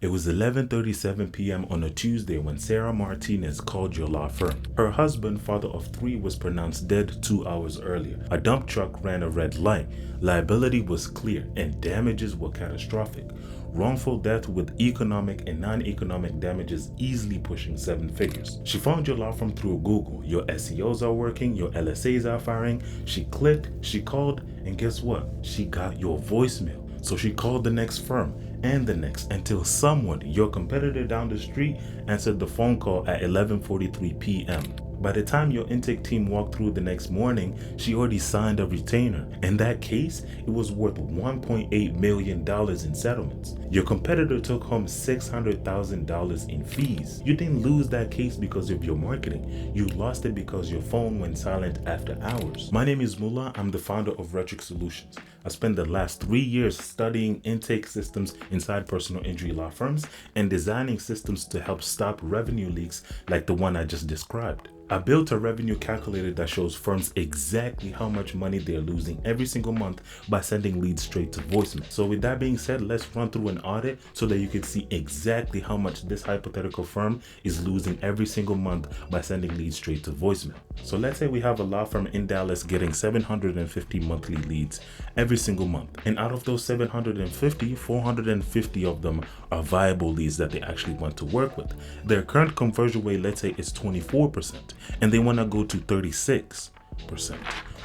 It was 11:37 p.m. on a Tuesday when Sarah Martinez called your law firm. Her husband, father of three, was pronounced dead 2 hours earlier. A dump truck ran a red light. Liability was clear and damages were catastrophic. Wrongful death with economic and non-economic damages easily pushing 7 figures. She found your law firm through Google. Your SEOs are working, your LSAs are firing. She clicked, she called, and guess what? She got your voicemail. So she called the next firm and the next until someone, your competitor down the street, answered the phone call at 11:43 p.m. By the time your intake team walked through the next morning, she already signed a retainer. In that case, it was worth $1.8 million in settlements. Your competitor took home $600,000 in fees. You didn't lose that case because of your marketing. You lost it because your phone went silent after hours. My name is Mullah. I'm the founder of Retric Solutions. I spent the last 3 years studying intake systems inside personal injury law firms and designing systems to help stop revenue leaks like the one I just described. I built a revenue calculator that shows firms exactly how much money they're losing every single month by sending leads straight to voicemail. So with that being said, let's run through an audit so that you can see exactly how much this hypothetical firm is losing every single month by sending leads straight to voicemail. So let's say we have a law firm in Dallas getting 750 monthly leads every single month. And out of those 750, 450 of them are viable leads that they actually want to work with. Their current conversion rate, let's say, is 24%. And they want to go to 36%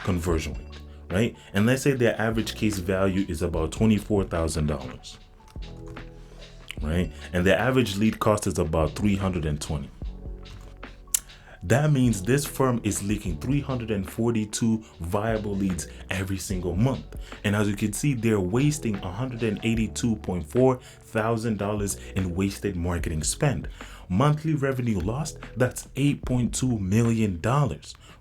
conversion rate, right? And let's say their average case value is about $24,000, right? And their average lead cost is about $320. That means this firm is leaking 342 viable leads every single month. And as you can see, they're wasting $182.4 thousand in wasted marketing spend. Monthly revenue lost, that's $8.2 million,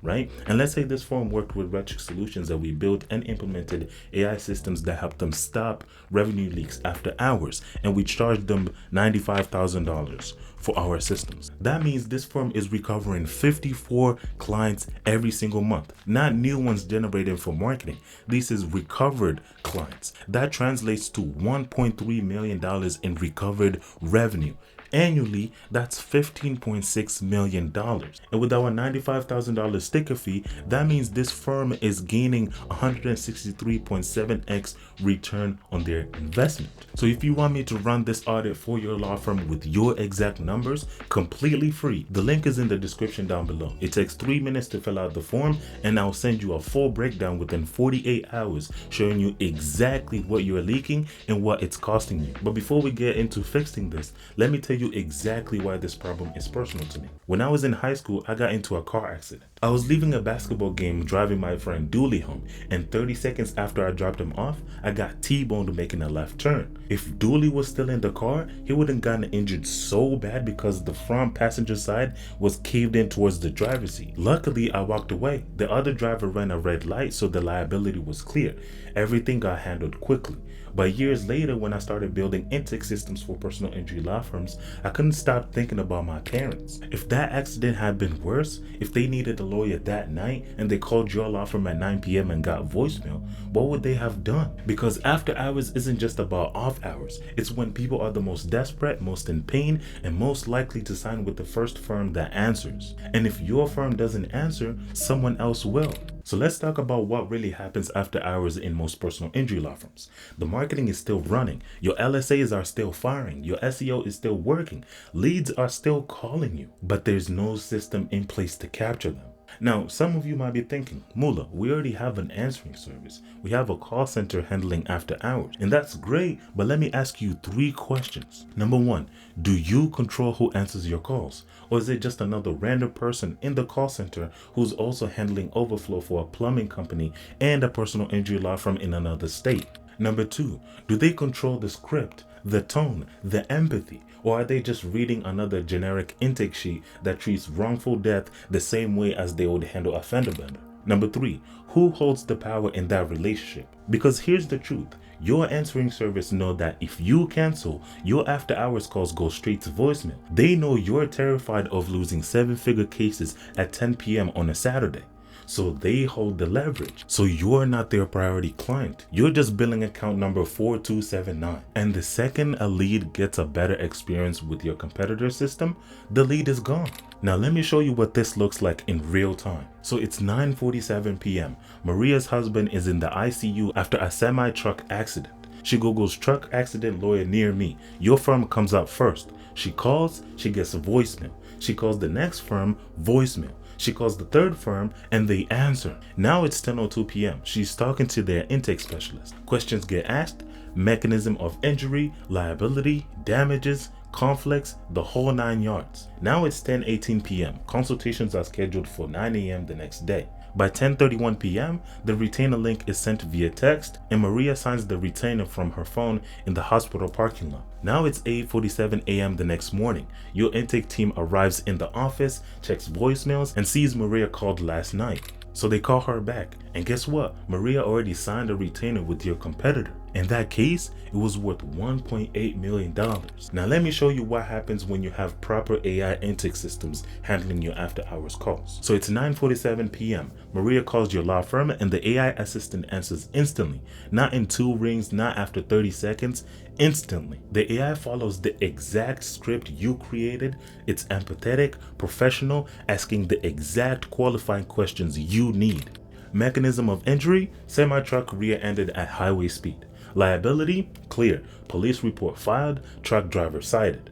right? And let's say this firm worked with Retric Solutions that we built and implemented AI systems that helped them stop revenue leaks after hours. And we charged them $95,000 for our systems. That means this firm is recovering 54 clients every single month, not new ones generated for marketing. This is recovered clients. That translates to $1.3 million in recovered revenue. Annually, that's $15.6 million. And with our $95,000 sticker fee, that means this firm is gaining 163.7x return on their investment. So if you want me to run this audit for your law firm with your exact numbers, completely free, the link is in the description down below. It takes 3 minutes to fill out the form, and I'll send you a full breakdown within 48 hours showing you exactly what you're leaking and what it's costing you. But before we get into fixing this, let me tell you exactly why this problem is personal to me. When I was in high school, I got into a car accident. I was leaving a basketball game driving my friend Dooley home, and 30 seconds after I dropped him off, I got T-boned making a left turn. If Dooley was still in the car, he wouldn't gotten injured so bad because the front passenger side was caved in towards the driver's seat. Luckily, I walked away. The other driver ran a red light, so the liability was clear. Everything got handled quickly. But years later, when I started building intake systems for personal injury law firms, I couldn't stop thinking about my parents. If that accident had been worse, if they needed a lawyer that night and they called your law firm at 9 p.m. and got voicemail, what would they have done? Because after hours isn't just about off hours. It's when people are the most desperate, most in pain, and most likely to sign with the first firm that answers. And if your firm doesn't answer, someone else will. So let's talk about what really happens after hours in most personal injury law firms. The marketing is still running. Your LSAs are still firing. Your SEO is still working. Leads are still calling you, but there's no system in place to capture them. Now, some of you might be thinking, Mullah, we already have an answering service. We have a call center handling after hours, and that's great, but let me ask you 3 questions. Number 1, do you control who answers your calls? Or is it just another random person in the call center who's also handling overflow for a plumbing company and a personal injury law firm in another state? Number 2, do they control the script, the tone, the empathy? Or are they just reading another generic intake sheet that treats wrongful death the same way as they would handle a fender bender? Number 3, who holds the power in that relationship? Because here's the truth. Your answering service know that if you cancel, your after hours calls go straight to voicemail. They know you're terrified of losing 7-figure cases at 10 p.m. on a Saturday. so they hold the leverage. So you're not their priority client. You're just billing account number 4279. And the second a lead gets a better experience with your competitor system, the lead is gone. Now let me show you what this looks like in real time. So it's 9:47 p.m. Maria's husband is in the ICU after a semi-truck accident. She Googles truck accident lawyer near me. Your firm comes up first. She calls, she gets a voicemail. She calls the next firm, voicemail. She calls the third firm and they answer. Now it's 10:02 p.m. She's talking to their intake specialist. Questions get asked, mechanism of injury, liability, damages, conflicts, the whole 9 yards. Now it's 10:18 p.m. Consultations are scheduled for 9 a.m. the next day. By 10:31 p.m., the retainer link is sent via text and Maria signs the retainer from her phone in the hospital parking lot. Now it's 8:47 a.m. the next morning. Your intake team arrives in the office, checks voicemails, and sees Maria called last night. So they call her back. And guess what? Maria already signed a retainer with your competitor. In that case, it was worth $1.8 million. Now let me show you what happens when you have proper AI intake systems handling your after hours calls. So it's 9:47 p.m. Maria calls your law firm and the AI assistant answers instantly. Not in 2 rings, not after 30 seconds, instantly. The AI follows the exact script you created. It's empathetic, professional, asking the exact qualifying questions you need. Mechanism of injury, semi-truck rear-ended at highway speed. Liability, clear, police report filed, truck driver cited.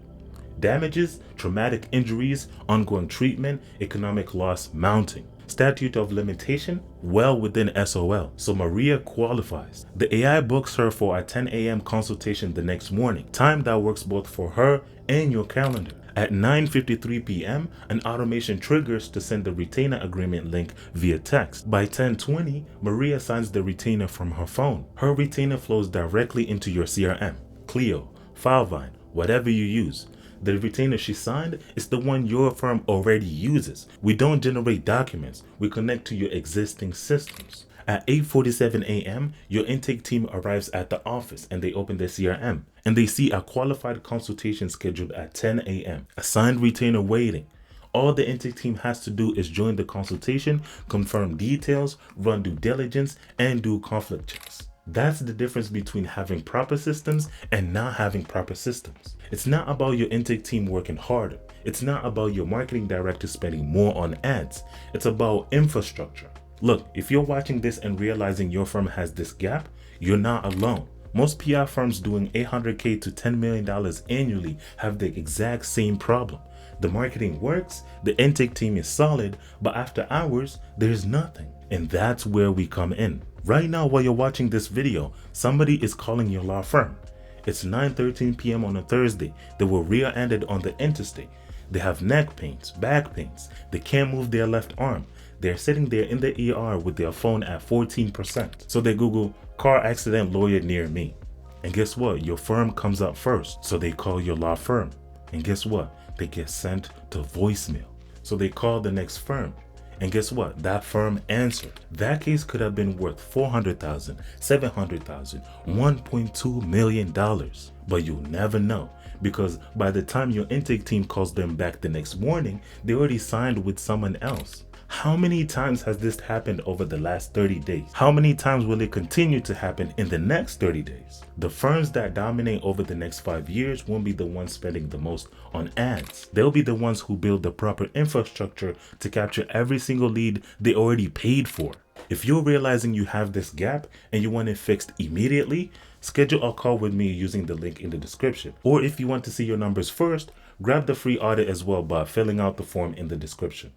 Damages, traumatic injuries, ongoing treatment, economic loss mounting. Statute of limitation, well within SOL, so Maria qualifies. The AI books her for a 10 a.m. consultation the next morning, time that works both for her and your calendar. At 9:53 p.m., an automation triggers to send the retainer agreement link via text. By 10:20, Maria signs the retainer from her phone. Her retainer flows directly into your CRM, Clio, Filevine, whatever you use. The retainer she signed is the one your firm already uses. We don't generate documents, we connect to your existing systems. At 8:47 a.m., your intake team arrives at the office and they open their CRM and they see a qualified consultation scheduled at 10 a.m. A signed retainer waiting. All the intake team has to do is join the consultation, confirm details, run due diligence, and do conflict checks. That's the difference between having proper systems and not having proper systems. It's not about your intake team working harder. It's not about your marketing director spending more on ads. It's about infrastructure. Look, if you're watching this and realizing your firm has this gap, you're not alone. Most PR firms doing $800K to $10 million annually have the exact same problem. The marketing works, the intake team is solid, but after hours, there's nothing. And that's where we come in. Right now, while you're watching this video, somebody is calling your law firm. It's 9:13 p.m. on a Thursday. They were rear-ended on the interstate. They have neck pains, back pains. They can't move their left arm. They're sitting there in the ER with their phone at 14%. So they Google car accident lawyer near me. And guess what? Your firm comes up first. So they call your law firm. And guess what? They get sent to voicemail. So they call the next firm. And guess what? That firm answered. That case could have been worth $400,000, $700,000, $1.2 million. But you'll never know, because by the time your intake team calls them back the next morning, they already signed with someone else. How many times has this happened over the last 30 days? How many times will it continue to happen in the next 30 days? The firms that dominate over the next 5 years won't be the ones spending the most on ads. They'll be the ones who build the proper infrastructure to capture every single lead they already paid for. If you're realizing you have this gap and you want it fixed immediately, schedule a call with me using the link in the description. Or if you want to see your numbers first, grab the free audit as well by filling out the form in the description.